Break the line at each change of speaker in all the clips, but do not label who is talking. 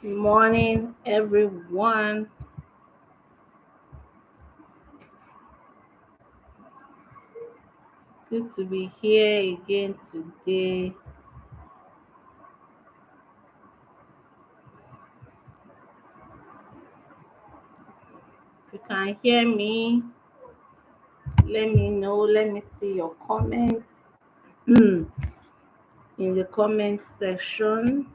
Good morning, everyone. Good to be here again today. If you can hear me, let me know. Let me see your comments in the comment section.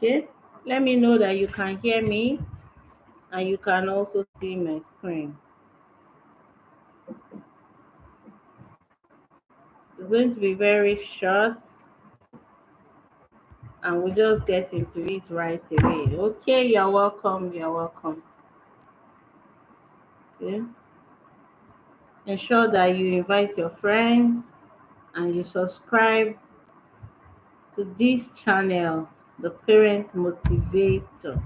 Okay, let me know that you can hear me and you can also see my screen. It's going to be very short and we'll just get into it right away. Okay, you're welcome. You're welcome. Okay. Ensure that you invite your friends and you subscribe to this channel, the Parent Motivator.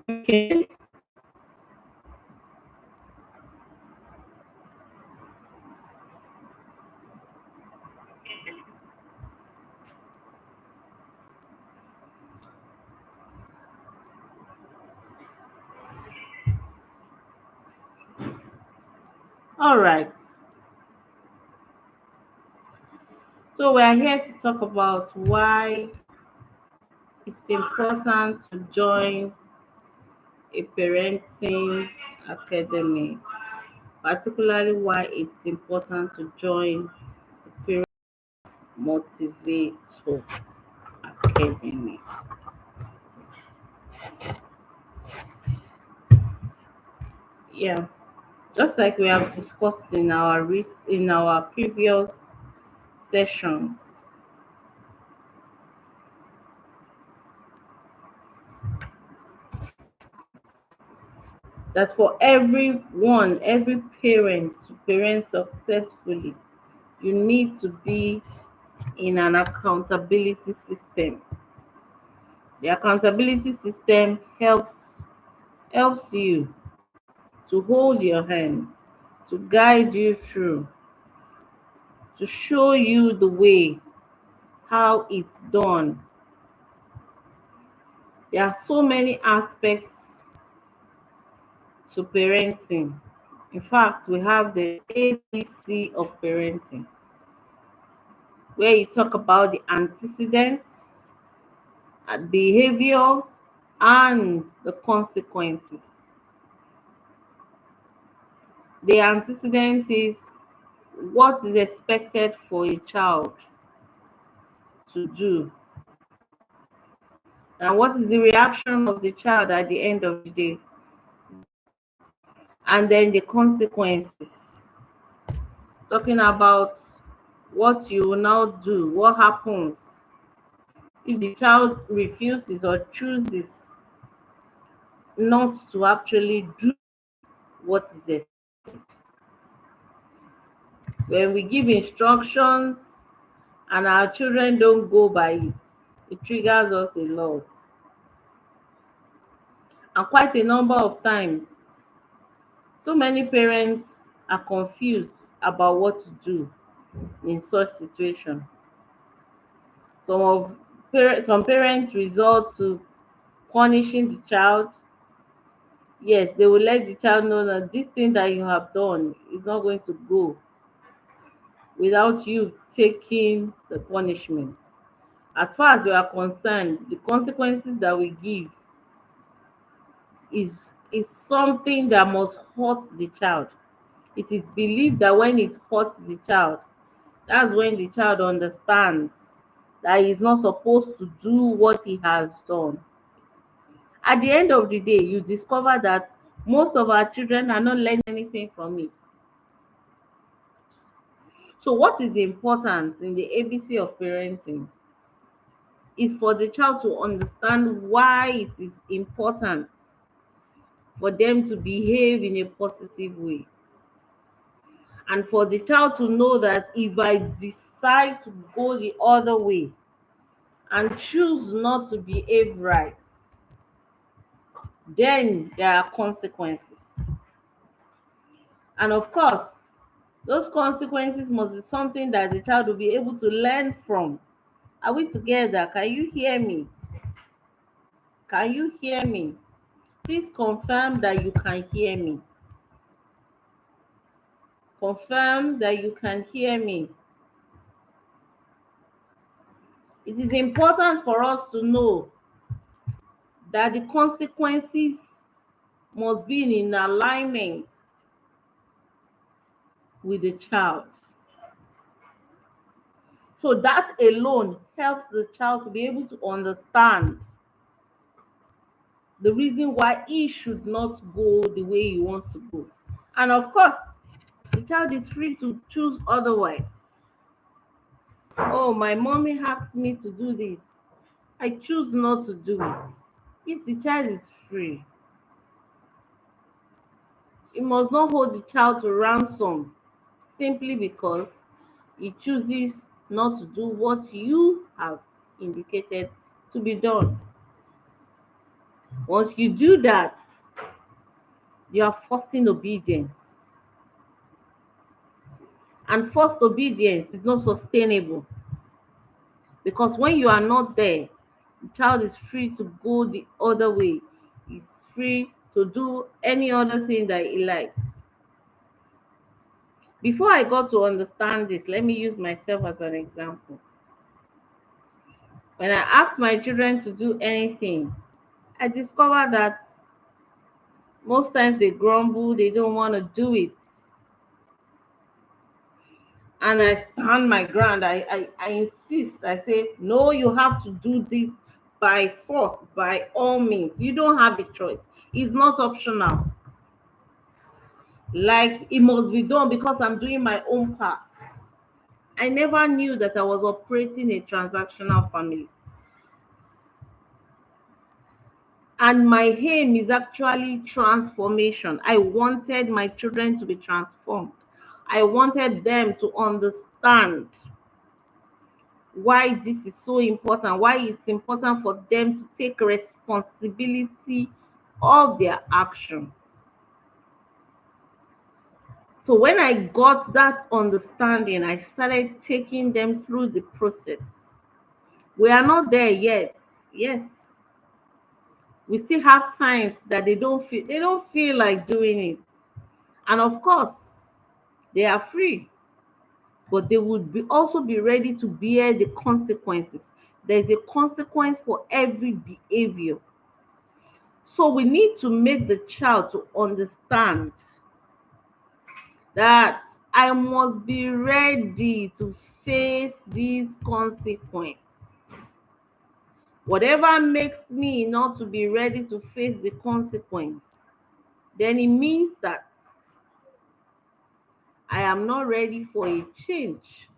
Okay. All right. So we are here to talk about why it's important to join a parenting academy, particularly why it's important to join the Parent Motivator Academy. Yeah, just like we have discussed in our previous sessions, that for everyone, every parent to parent successfully, you need to be in an accountability system. The accountability system helps you to hold your hand, to guide you through, to show you the way how it's done. There are so many aspects to parenting. In fact, we have the ABC of parenting, where you talk about the antecedents, behavior, and the consequences. The antecedent is what is expected for a child to do, and what is the reaction of the child at the end of the day, and then the consequences, talking about what you will now do, what happens if the child refuses or chooses not to actually do what is expected. When we give instructions and our children don't go by it, it triggers us a lot. And quite a number of times, so many parents are confused about what to do in such situation. Some parents resort to punishing the child. Yes, they will let the child know that this thing that you have done is not going to go without you taking the punishment. As far as you are concerned, the consequences that we give is something that must hurt the child. It is believed that when it hurts the child, that's when the child understands that he's not supposed to do what he has done. At the end of the day, you discover that most of our children are not learning anything from it. So, what is important in the ABC of parenting is for the child to understand why it is important for them to behave in a positive way. And for the child to know that if I decide to go the other way and choose not to behave right, then there are consequences. And of course, those consequences must be something that the child will be able to learn from. Are we together? Can you hear me? Can you hear me? Please confirm that you can hear me. Confirm that you can hear me. It is important for us to know that the consequences must be in alignment with the child. So that alone helps the child to be able to understand the reason why he should not go the way he wants to go. And of course, the child is free to choose otherwise. Oh, my mommy asked me to do this. I choose not to do it. Yes, the child is free. You must not hold the child to ransom simply because he chooses not to do what you have indicated to be done. Once you do that, you are forcing obedience. And forced obedience is not sustainable because when you are not there, the child is free to go the other way. He's free to do any other thing that he likes. Before I got to understand this, let me use myself as an example. When I ask my children to do anything, I discover that most times they grumble, they don't want to do it. And I stand my ground. I insist. I say, no, you have to do this by force, by all means. You don't have a choice. It's not optional. Like it must be done because I'm doing my own part. I never knew that I was operating a transactional family. And my aim is actually transformation. I wanted my children to be transformed. I wanted them to understand why this is so important, why it's important for them to take responsibility of their action. So when I got that understanding, I started taking them through the process. We are not there yet. Yes, we still have times that they don't feel like doing it. And of course, they are free, but they would also be ready to bear the consequences. There's a consequence for every behavior. So we need to make the child to understand that I must be ready to face these consequences. Whatever makes me not to be ready to face the consequence, then it means that I am not ready for a change.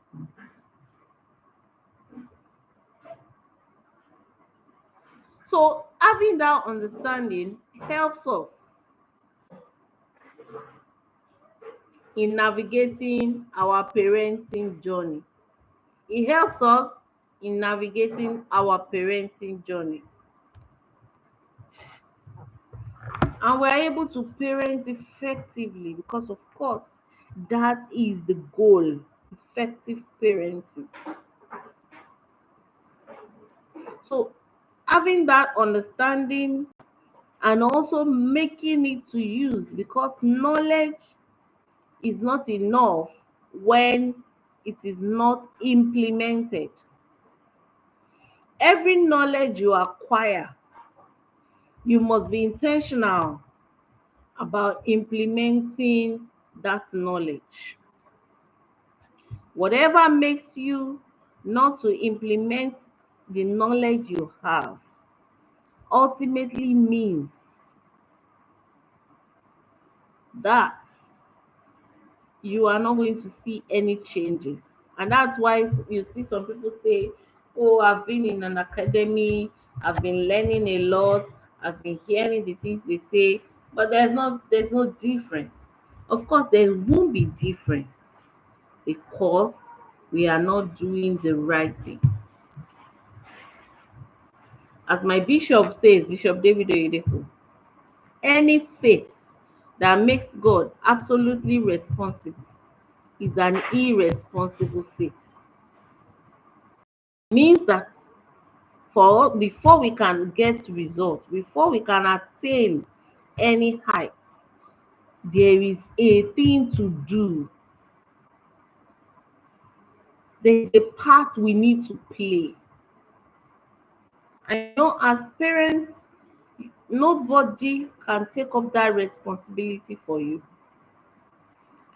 So having that understanding helps us in navigating our parenting journey. It helps us in navigating our parenting journey. And we're able to parent effectively because, of course, That is the goal. Effective parenting. So having that understanding and also making it to use, because knowledge is not enough when it is not implemented. Every knowledge you acquire, you must be intentional about implementing that knowledge. Whatever makes you not to implement the knowledge you have ultimately means that you are not going to see any changes. And that's why you see some people say, oh, I've been in an academy, I've been learning a lot, I've been hearing the things they say, but there's no difference. Of course, there won't be difference because we are not doing the right thing. As my bishop says, Bishop David Oyedepo, any faith that makes God absolutely responsible is an irresponsible faith. Means that for before we can get results, before we can attain any heights, there is a thing to do. There is a part we need to play. I know as parents, nobody can take up that responsibility for you.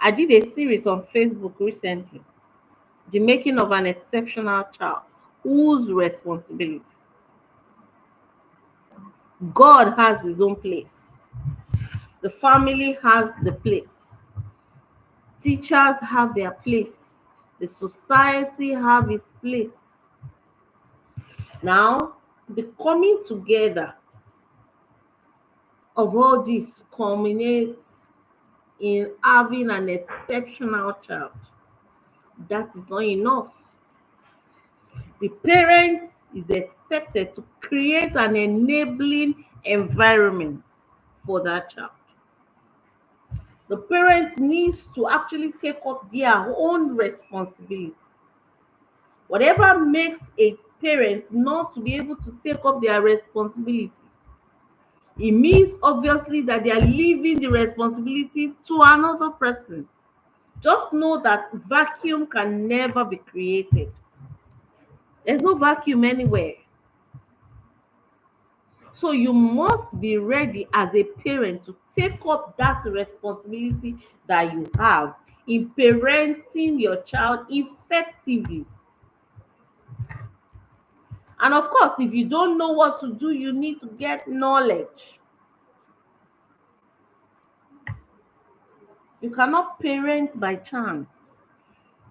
I did a series on Facebook recently, the making of an exceptional child. Whose responsibility? God has his own place. The family has the place. Teachers have their place. The society have its place. Now, the coming together of all this culminates in having an exceptional child. That is not enough. The parent is expected to create an enabling environment for that child. The parent needs to actually take up their own responsibility. Whatever makes a parent not to be able to take up their responsibility, it means obviously that they are leaving the responsibility to another person. Just know that vacuum can never be created. There's no vacuum anywhere. So you must be ready as a parent to take up that responsibility that you have in parenting your child effectively. And of course, if you don't know what to do, you need to get knowledge. You cannot parent by chance.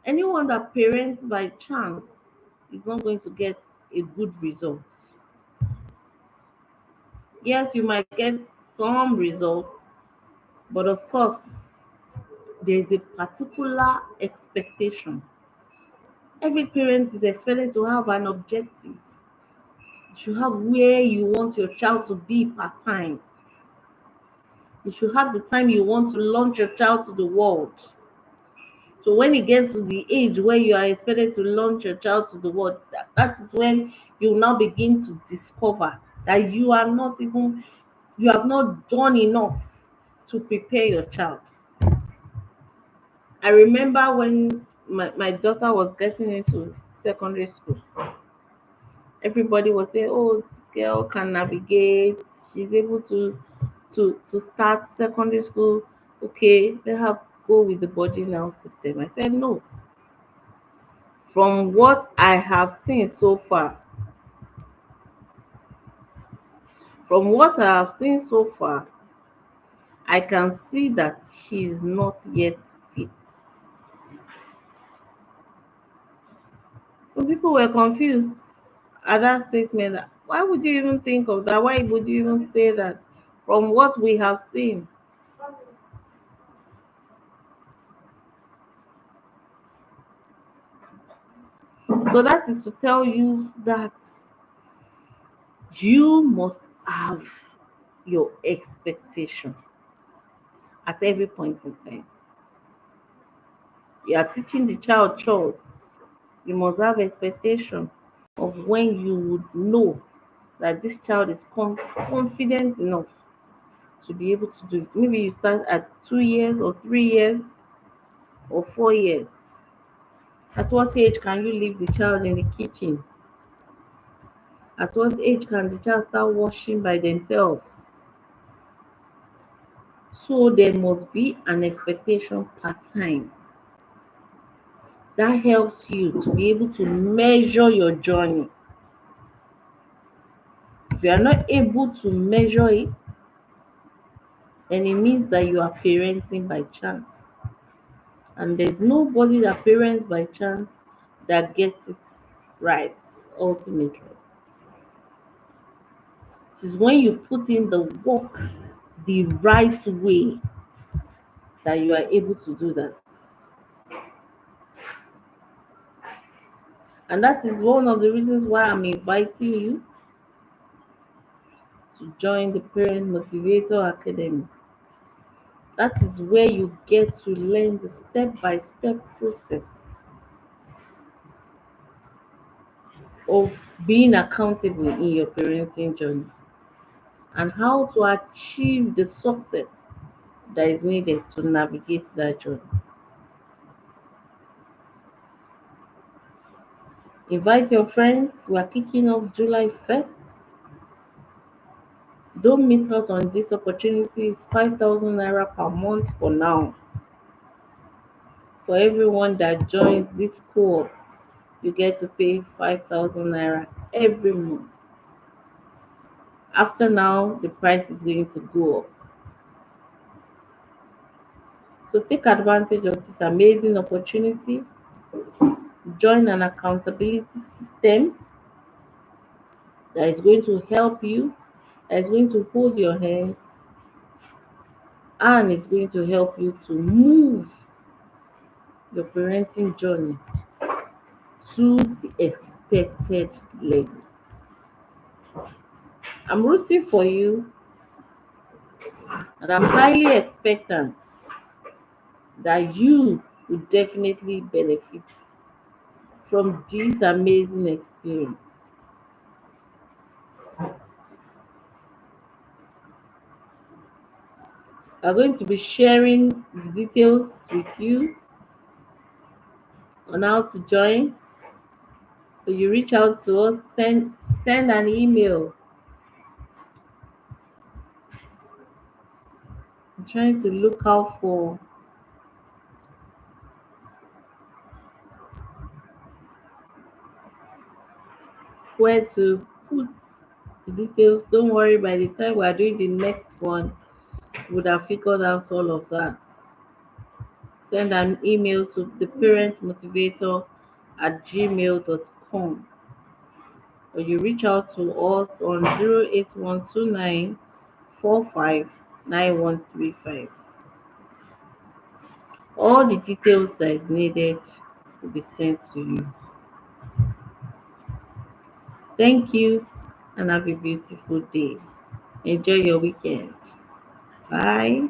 Anyone that parents by chance is not going to get a good result. Yes, you might get some results, but of course, there's a particular expectation. Every parent is expected to have an objective. You should have where you want your child to be part time. You should have the time you want to launch your child to the world. So when it gets to the age where you are expected to launch your child to the world, that is when you now begin to discover that you have not done enough to prepare your child. I remember when my daughter was getting into secondary school, everybody was saying, oh, this girl can navigate, she's able to start secondary school. Okay, let her go with the body now system. I said no. From what I have seen so far, from what I have seen so far, I can see that she's not yet fit. Some people were confused at that statement. Why would you even think of that? Why would you even say that? From what we have seen. So that is to tell you that you must have your expectation at every point in time. You are teaching the child chores. You must have expectation of when you would know that this child is confident enough to be able to do it. Maybe you start at 2 years or 3 years or 4 years. At what age can you leave the child in the kitchen? At what age can the child start washing by themselves? So there must be an expectation per time. That helps you to be able to measure your journey. If you are not able to measure it, then it means that you are parenting by chance. And there's nobody that parents by chance that gets it right ultimately. It is when you put in the work the right way that you are able to do that. And that is one of the reasons why I'm inviting you to join the Parent Motivator Academy. That is where you get to learn the step by step process of being accountable in your parenting journey and how to achieve the success that is needed to navigate that journey. Invite your friends. We are kicking off July 1st. Don't miss out on this opportunity. It's 5,000 naira per month for now. For everyone that joins this cohort, you get to pay 5,000 naira every month. After now, the price is going to go up. So take advantage of this amazing opportunity. Join an accountability system that is going to help you, that is going to hold your hands, and it's going to help you to move your parenting journey to the expected level. I'm rooting for you, and I'm highly expectant that you will definitely benefit from this amazing experience. I'm going to be sharing the details with you on how to join. So you reach out to us, send an email. I'm trying to look out for where to put the details. Don't worry, by the time we are doing the next one, we would have figured out all of that. Send an email to theparentmotivator@gmail.com, or you reach out to us on 08129459135. All the details that is needed will be sent to you. Thank you and have a beautiful day. Enjoy your weekend. Bye.